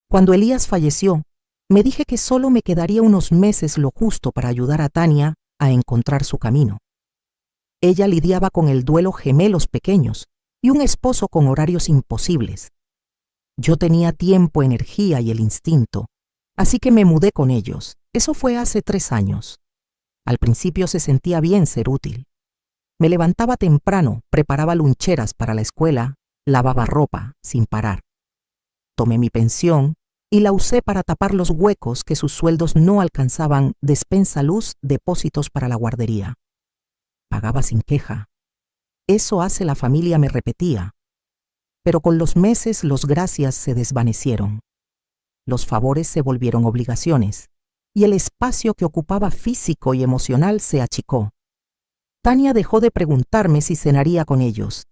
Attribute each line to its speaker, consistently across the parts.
Speaker 1: Cuando Elías falleció, me dije que solo me quedaría unos meses lo justo para ayudar a Tania a encontrar su camino. Ella lidiaba con el duelo gemelos pequeños y un esposo con horarios imposibles. Yo tenía tiempo, energía y el instinto, así que me mudé con ellos. Eso fue hace 3 años. Al principio se sentía bien ser útil. Me levantaba temprano, preparaba loncheras para la escuela, lavaba ropa sin parar. Tomé mi pensión y la usé para tapar los huecos que sus sueldos no alcanzaban, despensa, luz, depósitos para la guardería. Pagaba sin queja. Eso hace la familia, me repetía. Pero con los meses los gracias se desvanecieron. Los favores se volvieron obligaciones y el espacio que ocupaba físico y emocional se achicó. Tania dejó de preguntarme si cenaría con ellos.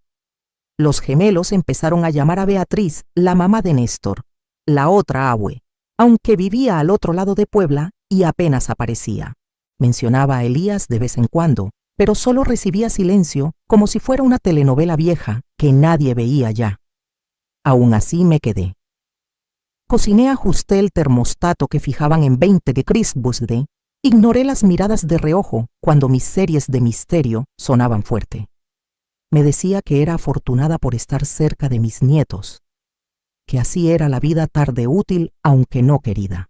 Speaker 1: Los gemelos empezaron a llamar a Beatriz la mamá de Néstor, la otra abue, aunque vivía al otro lado de Puebla y apenas aparecía. Mencionaba a Elías de vez en cuando, pero solo recibía silencio como si fuera una telenovela vieja que nadie veía ya. Aún así me quedé. Cociné, ajusté el termostato que fijaban en 20 de Christbusde, ignoré las miradas de reojo cuando mis series de misterio sonaban fuerte. Me decía que era afortunada por estar cerca de mis nietos, que así era la vida tarde útil aunque no querida.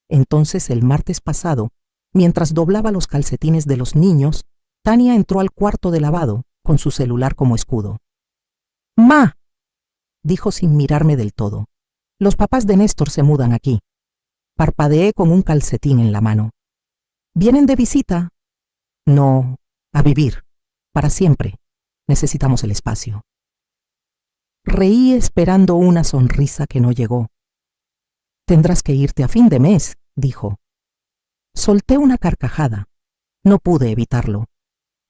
Speaker 1: Entonces el martes pasado, mientras doblaba los calcetines de los niños, Tania entró al cuarto de lavado con su celular como escudo. «¡Ma!», dijo sin mirarme del todo. «Los papás de Néstor se mudan aquí». Parpadeé con un calcetín en la mano. «¿Vienen de visita?» «No, a vivir. Para siempre. Necesitamos el espacio». Reí esperando una sonrisa que no llegó. «Tendrás que irte a fin de mes», dijo. Solté una carcajada. No pude evitarlo.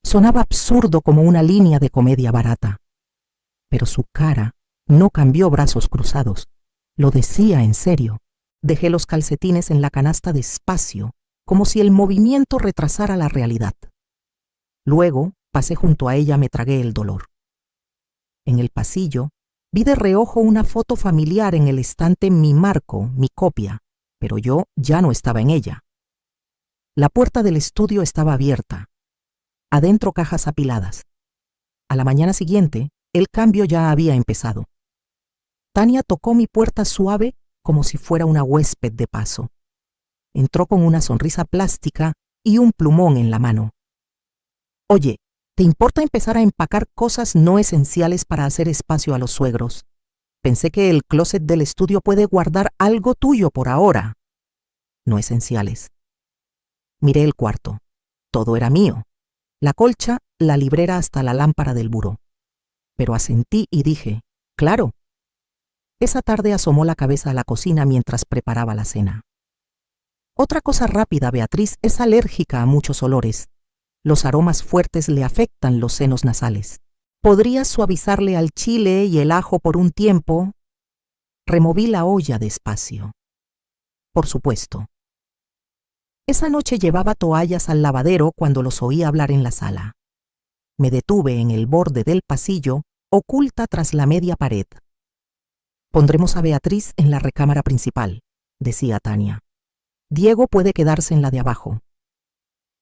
Speaker 1: Sonaba absurdo como una línea de comedia barata. Pero su cara no cambió brazos cruzados. Lo decía en serio. Dejé los calcetines en la canasta despacio, como si el movimiento retrasara la realidad. Luego pasé junto a ella, me tragué el dolor. En el pasillo vi de reojo una foto familiar en el estante, mi marco, mi copia, pero yo ya no estaba en ella. La puerta del estudio estaba abierta. Adentro cajas apiladas. A la mañana siguiente, el cambio ya había empezado. Tania tocó mi puerta suave como si fuera una huésped de paso. Entró con una sonrisa plástica y un plumón en la mano. «Oye, ¿te importa empezar a empacar cosas no esenciales para hacer espacio a los suegros? Pensé que el closet del estudio puede guardar algo tuyo por ahora». «No esenciales». Miré el cuarto. Todo era mío. La colcha, la librera hasta la lámpara del buró. Pero asentí y dije, «Claro». Esa tarde asomó la cabeza a la cocina mientras preparaba la cena. Otra cosa rápida, Beatriz es alérgica a muchos olores. Los aromas fuertes le afectan los senos nasales. ¿Podrías suavizarle al chile y el ajo por un tiempo? Removí la olla despacio. Por supuesto. Esa noche llevaba toallas al lavadero cuando los oí hablar en la sala. Me detuve en el borde del pasillo, oculta tras la media pared. «Pondremos a Beatriz en la recámara principal», decía Tania. «Diego puede quedarse en la de abajo».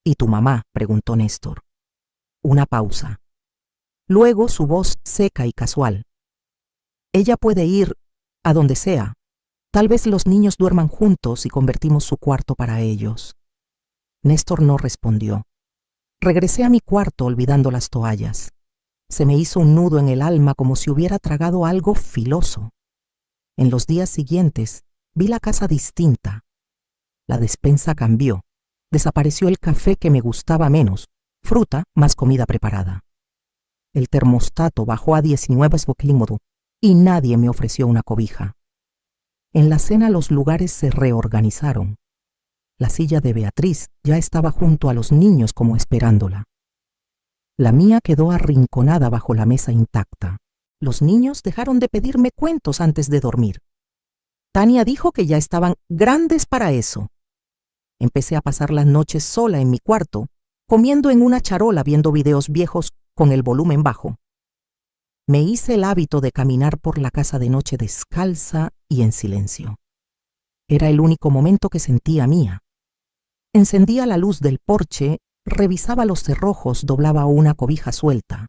Speaker 1: «¿Y tu mamá?», preguntó Néstor. Una pausa. Luego su voz seca y casual. «Ella puede ir a donde sea. Tal vez los niños duerman juntos y convertimos su cuarto para ellos». Néstor no respondió. Regresé a mi cuarto olvidando las toallas. Se me hizo un nudo en el alma como si hubiera tragado algo filoso. En los días siguientes vi la casa distinta. La despensa cambió. Desapareció el café que me gustaba menos, fruta más comida preparada. El termostato bajó a 19 grados y nadie me ofreció una cobija. En la cena los lugares se reorganizaron. La silla de Beatriz ya estaba junto a los niños como esperándola. La mía quedó arrinconada bajo la mesa intacta. Los niños dejaron de pedirme cuentos antes de dormir. Tania dijo que ya estaban grandes para eso. Empecé a pasar las noches sola en mi cuarto, comiendo en una charola viendo videos viejos con el volumen bajo. Me hice el hábito de caminar por la casa de noche descalza y en silencio. Era el único momento que sentía mía. Encendía la luz del porche, revisaba los cerrojos, doblaba una cobija suelta.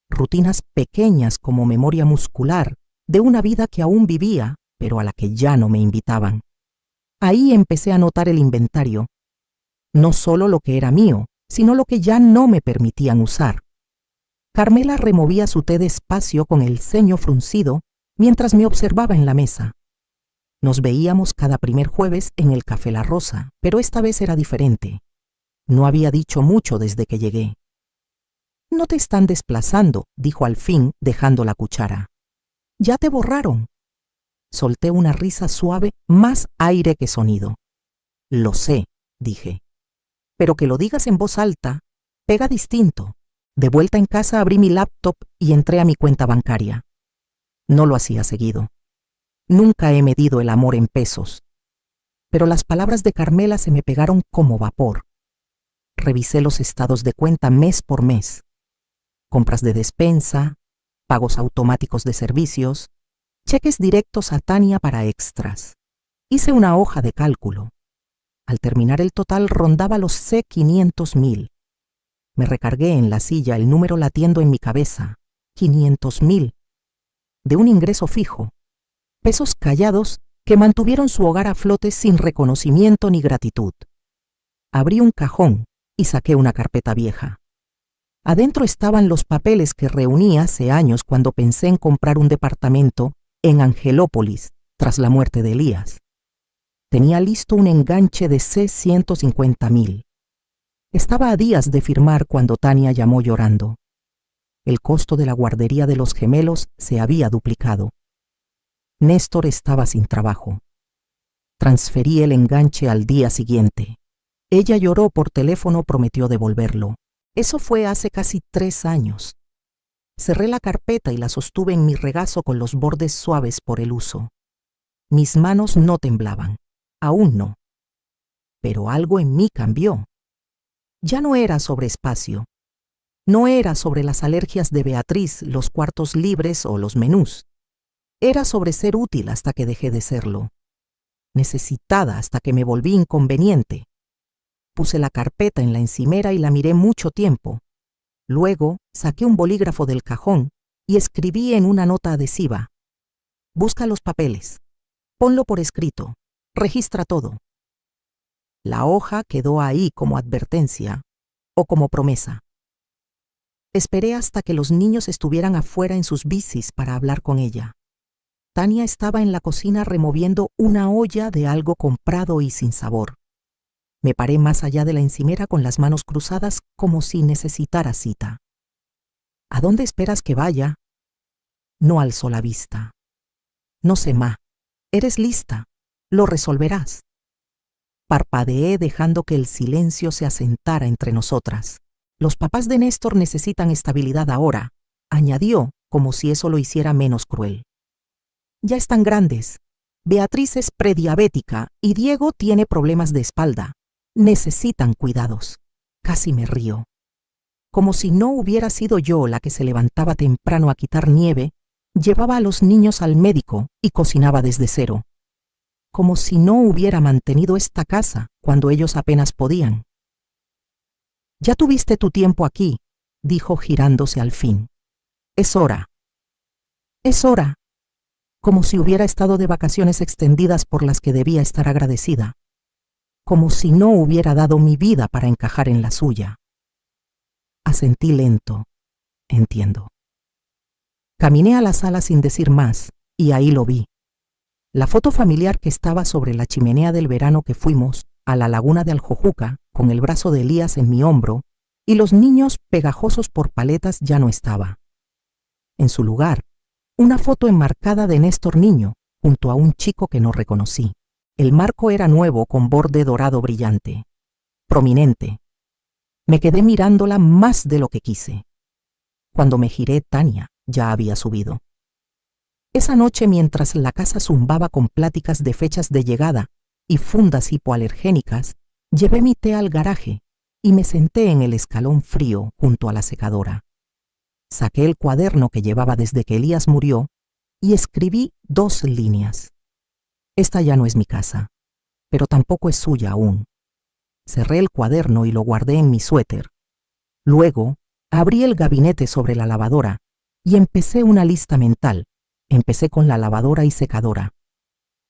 Speaker 1: Rutinas pequeñas como memoria muscular de una vida que aún vivía, pero a la que ya no me invitaban. Ahí empecé a notar el inventario. No solo lo que era mío, sino lo que ya no me permitían usar. Carmela removía su té despacio con el ceño fruncido mientras me observaba en la mesa. Nos veíamos cada primer jueves en el Café La Rosa, pero esta vez era diferente. No había dicho mucho desde que llegué. «No te están desplazando», dijo al fin, dejando la cuchara. «Ya te borraron». Solté una risa suave, más aire que sonido. «Lo sé», dije. «Pero que lo digas en voz alta, pega distinto». De vuelta en casa abrí mi laptop y entré a mi cuenta bancaria. No lo hacía seguido. Nunca he medido el amor en pesos. Pero las palabras de Carmela se me pegaron como vapor. Revisé los estados de cuenta mes por mes. Compras de despensa, pagos automáticos de servicios, cheques directos a Tania para extras. Hice una hoja de cálculo. Al terminar el total rondaba los C$500,000. Me recargué en la silla, el número latiendo en mi cabeza. 500,000. De un ingreso fijo. Pesos callados que mantuvieron su hogar a flote sin reconocimiento ni gratitud. Abrí un cajón y saqué una carpeta vieja. Adentro estaban los papeles que reuní hace años cuando pensé en comprar un departamento en Angelópolis tras la muerte de Elías. Tenía listo un enganche de C$150,000. Estaba a días de firmar cuando Tania llamó llorando. El costo de la guardería de los gemelos se había duplicado. Néstor estaba sin trabajo. Transferí el enganche al día siguiente. Ella lloró por teléfono, prometió devolverlo. Eso fue hace casi 3 años. Cerré la carpeta y la sostuve en mi regazo con los bordes suaves por el uso. Mis manos no temblaban, aún no. Pero algo en mí cambió. Ya no era sobre espacio. No era sobre las alergias de Beatriz, los cuartos libres o los menús. Era sobre ser útil hasta que dejé de serlo. Necesitada hasta que me volví inconveniente. Puse la carpeta en la encimera y la miré mucho tiempo. Luego saqué un bolígrafo del cajón y escribí en una nota adhesiva: «Busca los papeles. Ponlo por escrito. Registra todo». La hoja quedó ahí como advertencia o como promesa. Esperé hasta que los niños estuvieran afuera en sus bicis para hablar con ella. Tania estaba en la cocina removiendo una olla de algo comprado y sin sabor. Me paré más allá de la encimera con las manos cruzadas como si necesitara cita. «¿A dónde esperas que vaya?» No alzó la vista. «No sé, ma. Eres lista. Lo resolverás». Parpadeé dejando que el silencio se asentara entre nosotras. «Los papás de Néstor necesitan estabilidad ahora», añadió, como si eso lo hiciera menos cruel. «Ya están grandes. Beatriz es prediabética y Diego tiene problemas de espalda. Necesitan cuidados». Casi me río. Como si no hubiera sido yo la que se levantaba temprano a quitar nieve, llevaba a los niños al médico y cocinaba desde cero. Como si no hubiera mantenido esta casa cuando ellos apenas podían. «Ya tuviste tu tiempo aquí», dijo girándose al fin. «Es hora». «Es hora», como si hubiera estado de vacaciones extendidas por las que debía estar agradecida. Como si no hubiera dado mi vida para encajar en la suya. Asentí lento. Entiendo. Caminé a la sala sin decir más, y ahí lo vi. La foto familiar que estaba sobre la chimenea del verano que fuimos a la laguna de Aljojuca, con el brazo de Elías en mi hombro, y los niños pegajosos por paletas, ya no estaba. En su lugar, una foto enmarcada de Néstor niño, junto a un chico que no reconocí. El marco era nuevo con borde dorado brillante, prominente. Me quedé mirándola más de lo que quise. Cuando me giré, Tania ya había subido. Esa noche, mientras la casa zumbaba con pláticas de fechas de llegada y fundas hipoalergénicas, llevé mi té al garaje y me senté en el escalón frío junto a la secadora. Saqué el cuaderno que llevaba desde que Elías murió y escribí 2 líneas. Esta ya no es mi casa, pero tampoco es suya aún. Cerré el cuaderno y lo guardé en mi suéter. Luego, abrí el gabinete sobre la lavadora y empecé una lista mental. Empecé con la lavadora y secadora.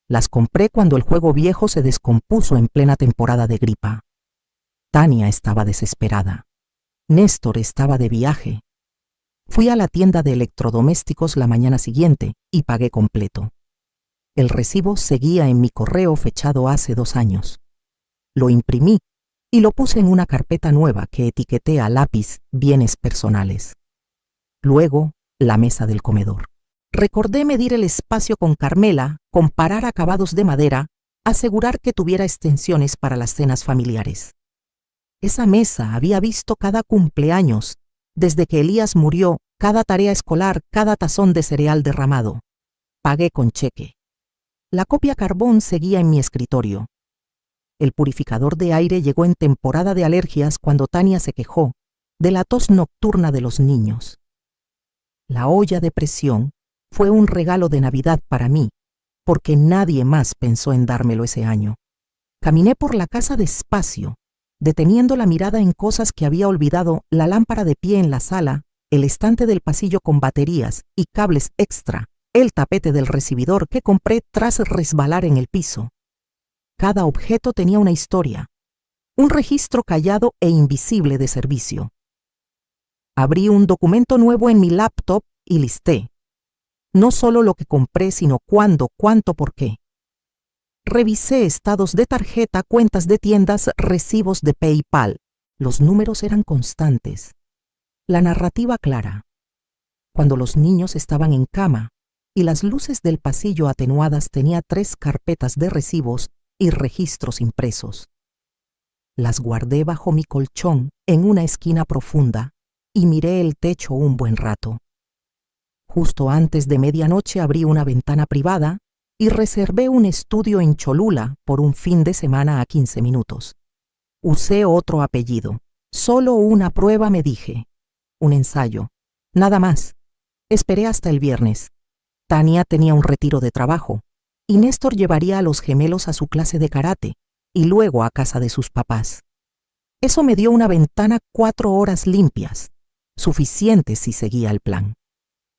Speaker 1: Las compré cuando el juego viejo se descompuso en plena temporada de gripa. Tania estaba desesperada. Néstor estaba de viaje. Fui a la tienda de electrodomésticos la mañana siguiente y pagué completo. El recibo seguía en mi correo fechado hace 2 años. Lo imprimí y lo puse en una carpeta nueva que etiqueté a lápiz bienes personales. Luego, la mesa del comedor. Recordé medir el espacio con Carmela, comparar acabados de madera, asegurar que tuviera extensiones para las cenas familiares. Esa mesa había visto cada cumpleaños, desde que Elías murió, cada tarea escolar, cada tazón de cereal derramado. Pagué con cheque. La copia carbón seguía en mi escritorio. El purificador de aire llegó en temporada de alergias cuando Tania se quejó de la tos nocturna de los niños. La olla de presión fue un regalo de Navidad para mí, porque nadie más pensó en dármelo ese año. Caminé por la casa despacio, deteniendo la mirada en cosas que había olvidado: la lámpara de pie en la sala, el estante del pasillo con baterías y cables extra, el tapete del recibidor que compré tras resbalar en el piso. Cada objeto tenía una historia, un registro callado e invisible de servicio. Abrí un documento nuevo en mi laptop y listé. No solo lo que compré, sino cuándo, cuánto, por qué. Revisé estados de tarjeta, cuentas de tiendas, recibos de PayPal. Los números eran constantes. La narrativa clara. Cuando los niños estaban en cama y las luces del pasillo atenuadas, tenía 3 carpetas de recibos y registros impresos. Las guardé bajo mi colchón en una esquina profunda y miré el techo un buen rato. Justo antes de medianoche abrí una ventana privada y reservé un estudio en Cholula por un fin de semana a 15 minutos. Usé otro apellido. Solo una prueba, me dije. Un ensayo. Nada más. Esperé hasta el viernes. Tania tenía un retiro de trabajo y Néstor llevaría a los gemelos a su clase de karate y luego a casa de sus papás. Eso me dio una ventana 4 horas limpias, suficiente si seguía el plan.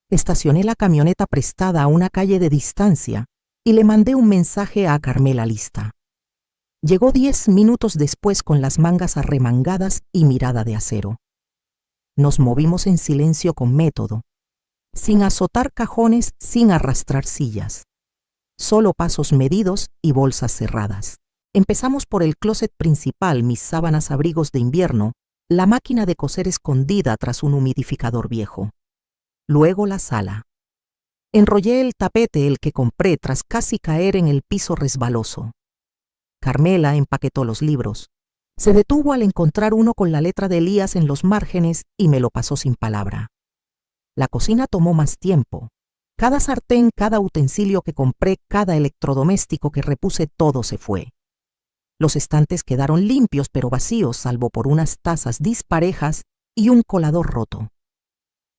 Speaker 1: Estacioné la camioneta prestada a una calle de distancia y le mandé un mensaje a Carmela lista. Llegó 10 minutos después con las mangas arremangadas y mirada de acero. Nos movimos en silencio con método, sin azotar cajones, sin arrastrar sillas. Solo pasos medidos y bolsas cerradas. Empezamos por el closet principal, mis sábanas, abrigos de invierno, la máquina de coser escondida tras un humidificador viejo. Luego la sala. Enrollé el tapete, el que compré, tras casi caer en el piso resbaloso. Carmela empaquetó los libros. Se detuvo al encontrar uno con la letra de Elías en los márgenes y me lo pasó sin palabra. La cocina tomó más tiempo. Cada sartén, cada utensilio que compré, cada electrodoméstico que repuse, todo se fue. Los estantes quedaron limpios pero vacíos, salvo por unas tazas disparejas y un colador roto.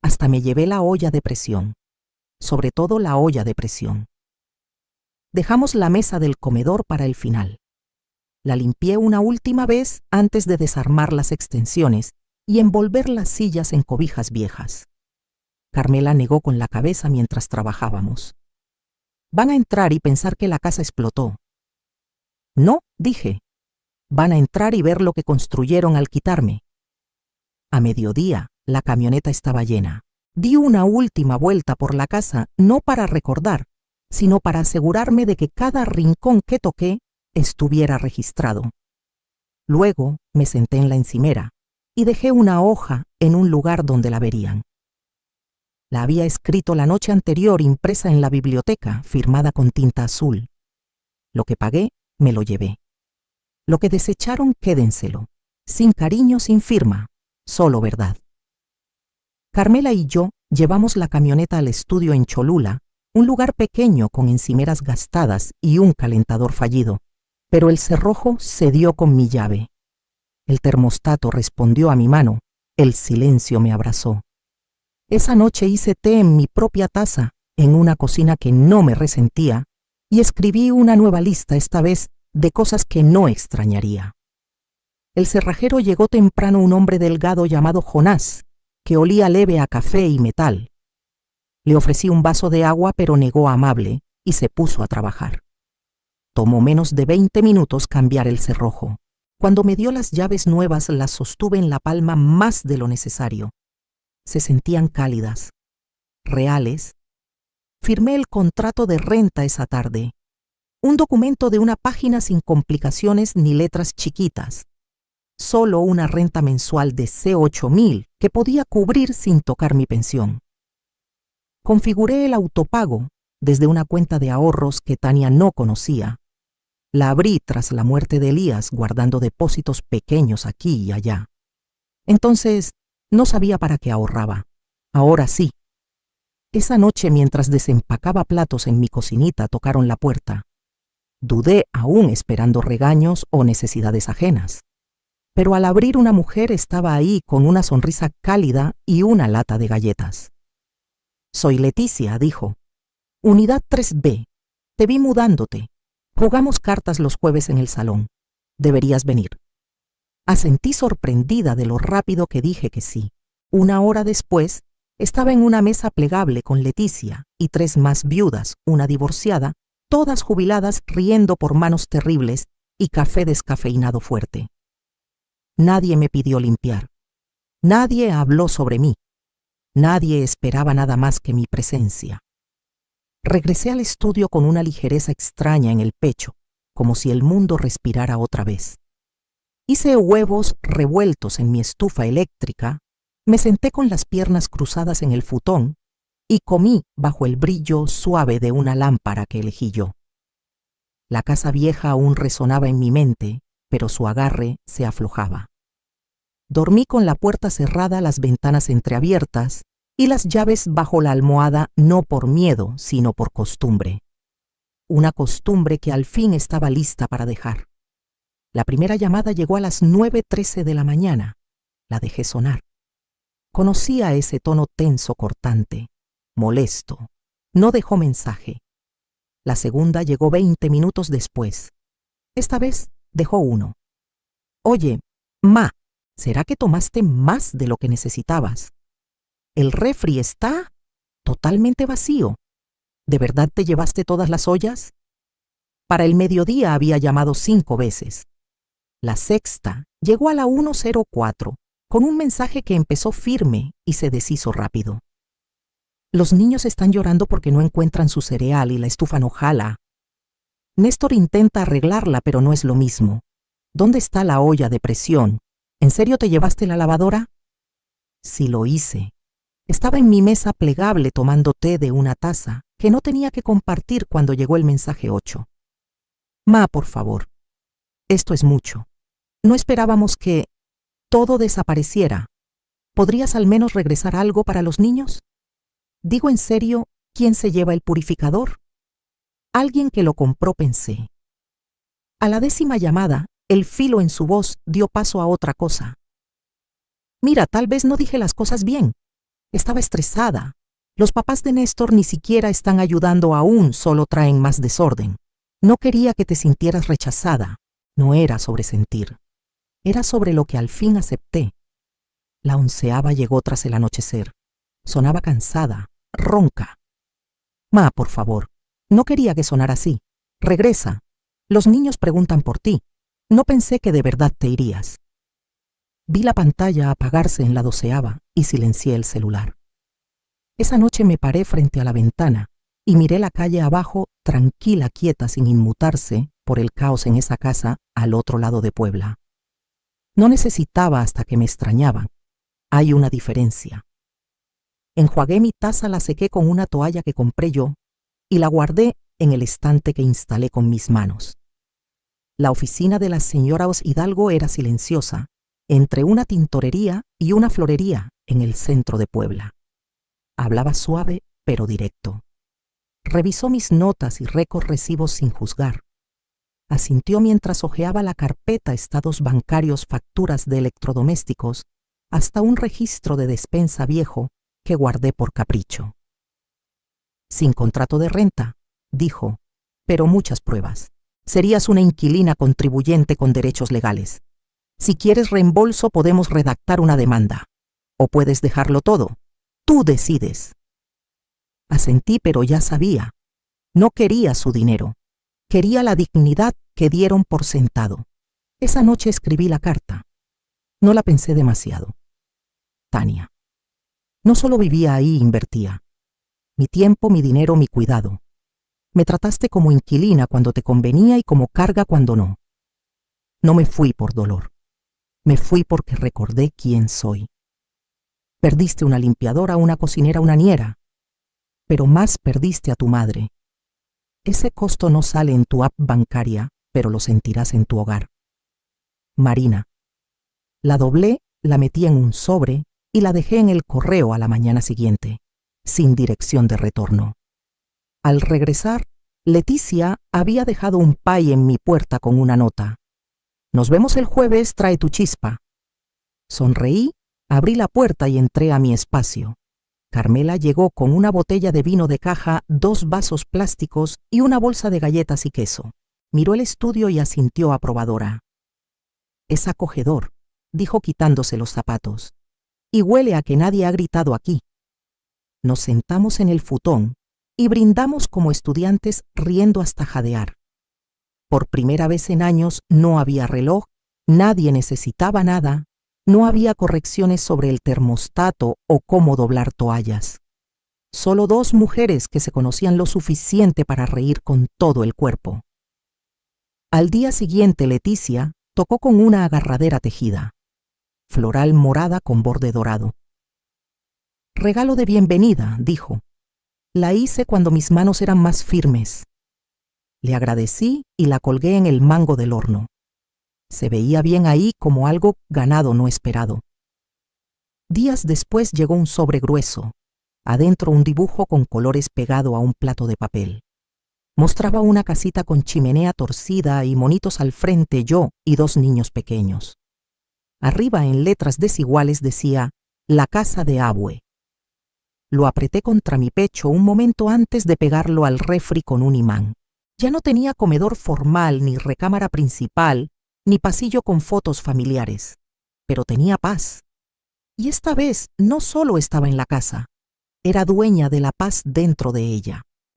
Speaker 1: Hasta me llevé la olla de presión, sobre todo la olla de presión. Dejamos la mesa del comedor para el final. La limpié una última vez antes de desarmar las extensiones y envolver las sillas en cobijas viejas. Carmela negó con la cabeza mientras trabajábamos. Van a entrar y pensar que la casa explotó. No, dije. Van a entrar y ver lo que construyeron al quitarme. A mediodía, la camioneta estaba llena. Di una última vuelta por la casa, no para recordar, sino para asegurarme de que cada rincón que toqué estuviera registrado. Luego me senté en la encimera y dejé una hoja en un lugar donde la verían. La había escrito la noche anterior, impresa en la biblioteca, firmada con tinta azul. Lo que pagué, me lo llevé. Lo que desecharon, quédenselo. Sin cariño, sin firma, solo verdad. Carmela y yo llevamos la camioneta al estudio en Cholula, un lugar pequeño con encimeras gastadas y un calentador fallido, pero el cerrojo cedió con mi llave. El termostato respondió a mi mano, el silencio me abrazó. Esa noche hice té en mi propia taza, en una cocina que no me resentía, y escribí una nueva lista, esta vez de cosas que no extrañaría. El cerrajero llegó temprano, un hombre delgado llamado Jonás, que olía leve a café y metal. Le ofrecí un vaso de agua, pero negó amable y se puso a trabajar. Tomó menos de 20 minutos cambiar el cerrojo. Cuando me dio las llaves nuevas, las sostuve en la palma más de lo necesario. Se sentían cálidas, reales. Firmé el contrato de renta esa tarde. Un documento de una página sin complicaciones ni letras chiquitas. Solo una renta mensual de C8.000 que podía cubrir sin tocar mi pensión. Configuré el autopago desde una cuenta de ahorros que Tania no conocía. La abrí tras la muerte de Elías, guardando depósitos pequeños aquí y allá. Entonces, no sabía para qué ahorraba. Ahora sí. Esa noche, mientras desempacaba platos en mi cocinita, tocaron la puerta. Dudé, aún esperando regaños o necesidades ajenas. Pero al abrir, una mujer estaba ahí con una sonrisa cálida y una lata de galletas. «Soy Leticia», dijo. «Unidad 3B. Te vi mudándote. Jugamos cartas los jueves en el salón. Deberías venir». Asentí sorprendida de lo rápido que dije que sí. Una hora después, estaba en una mesa plegable con Leticia y 3 más viudas, una divorciada, todas jubiladas, riendo por manos terribles y café descafeinado fuerte. Nadie me pidió limpiar. Nadie habló sobre mí. Nadie esperaba nada más que mi presencia. Regresé al estudio con una ligereza extraña en el pecho, como si el mundo respirara otra vez. Hice huevos revueltos en mi estufa eléctrica, me senté con las piernas cruzadas en el futón y comí bajo el brillo suave de una lámpara que elegí yo. La casa vieja aún resonaba en mi mente, pero su agarre se aflojaba. Dormí con la puerta cerrada, las ventanas entreabiertas y las llaves bajo la almohada, no por miedo, sino por costumbre. Una costumbre que al fin estaba lista para dejar. La primera llamada llegó a las 9:13 de la mañana. La dejé sonar. Conocía ese tono tenso, cortante, molesto. No dejó mensaje. La segunda llegó 20 minutos después. Esta vez dejó uno. «Oye, ma, ¿será que tomaste más de lo que necesitabas? El refri está totalmente vacío. ¿De verdad te llevaste todas las ollas?» Para el mediodía había llamado 5 veces. La sexta llegó a la 1:04, con un mensaje que empezó firme y se deshizo rápido. «Los niños están llorando porque no encuentran su cereal y la estufa no jala. Néstor intenta arreglarla, pero no es lo mismo. ¿Dónde está la olla de presión? ¿En serio te llevaste la lavadora?» Sí lo hice. Estaba en mi mesa plegable tomando té de una taza que no tenía que compartir cuando llegó el mensaje 8. «Ma, por favor. Esto es mucho. No esperábamos que todo desapareciera. ¿Podrías al menos regresar algo para los niños? Digo en serio, ¿quién se lleva el purificador?» «Alguien que lo compró», pensé. A la 10ª llamada, el filo en su voz dio paso a otra cosa. «Mira, tal vez no dije las cosas bien. Estaba estresada. Los papás de Néstor ni siquiera están ayudando aún, solo traen más desorden. No quería que te sintieras rechazada. No era sobre sentir. Era sobre lo que al fin acepté». La 11ª llegó tras el anochecer. Sonaba cansada, ronca. «Ma, por favor, no quería que sonara así. Regresa. Los niños preguntan por ti. No pensé que de verdad te irías». Vi la pantalla apagarse en la 12ª y silencié el celular. Esa noche me paré frente a la ventana y miré la calle abajo, tranquila, quieta, sin inmutarse por el caos en esa casa al otro lado de Puebla. No necesitaba hasta que me extrañaban. Hay una diferencia. Enjuagué mi taza, la sequé con una toalla que compré yo y la guardé en el estante que instalé con mis manos. La oficina de la señora Hidalgo era silenciosa, entre una tintorería y una florería en el centro de Puebla. Hablaba suave pero directo. Revisó mis notas y recibos sin juzgar. Asintió mientras hojeaba la carpeta, estados bancarios, facturas de electrodomésticos, hasta un registro de despensa viejo que guardé por capricho. Sin contrato de renta, dijo, pero muchas pruebas. Serías una inquilina contribuyente con derechos legales. Si quieres reembolso, podemos redactar una demanda. O puedes dejarlo todo. Tú decides. Asentí, pero ya sabía. No quería su dinero. Quería la dignidad que dieron por sentado. Esa noche escribí la carta. No la pensé demasiado. Tania. No solo vivía ahí, invertía. Mi tiempo, mi dinero, mi cuidado. Me trataste como inquilina cuando te convenía y como carga cuando no. No me fui por dolor. Me fui porque recordé quién soy. Perdiste una limpiadora, una cocinera, una niera. Pero más perdiste a tu madre. Ese costo no sale en tu app bancaria, pero lo sentirás en tu hogar. Marina. La doblé, la metí en un sobre y la dejé en el correo a la mañana siguiente, sin dirección de retorno. Al regresar, Leticia había dejado un pay en mi puerta con una nota. Nos vemos el jueves, trae tu chispa. Sonreí, abrí la puerta y entré a mi espacio. Carmela llegó con una botella de vino de caja, 2 vasos plásticos y una bolsa de galletas y queso. Miró el estudio y asintió aprobadora. Es acogedor, dijo quitándose los zapatos. Y huele a que nadie ha gritado aquí. Nos sentamos en el futón y brindamos como estudiantes riendo hasta jadear. Por primera vez en años no había reloj, nadie necesitaba nada, no había correcciones sobre el termostato o cómo doblar toallas. Solo 2 mujeres que se conocían lo suficiente para reír con todo el cuerpo. Al día siguiente, Leticia tocó con una agarradera tejida, floral morada con borde dorado. Regalo de bienvenida, dijo. La hice cuando mis manos eran más firmes. Le agradecí y la colgué en el mango del horno. Se veía bien ahí como algo ganado no esperado. Días después llegó un sobre grueso, adentro un dibujo con colores pegado a un plato de papel. Mostraba una casita con chimenea torcida y monitos al frente, yo y 2 niños pequeños. Arriba, en letras desiguales, decía «La casa de Abue». Lo apreté contra mi pecho un momento antes de pegarlo al refri con un imán. Ya no tenía comedor formal, ni recámara principal, ni pasillo con fotos familiares, pero tenía paz. Y esta vez no solo estaba en la casa, era dueña de la paz dentro de ella.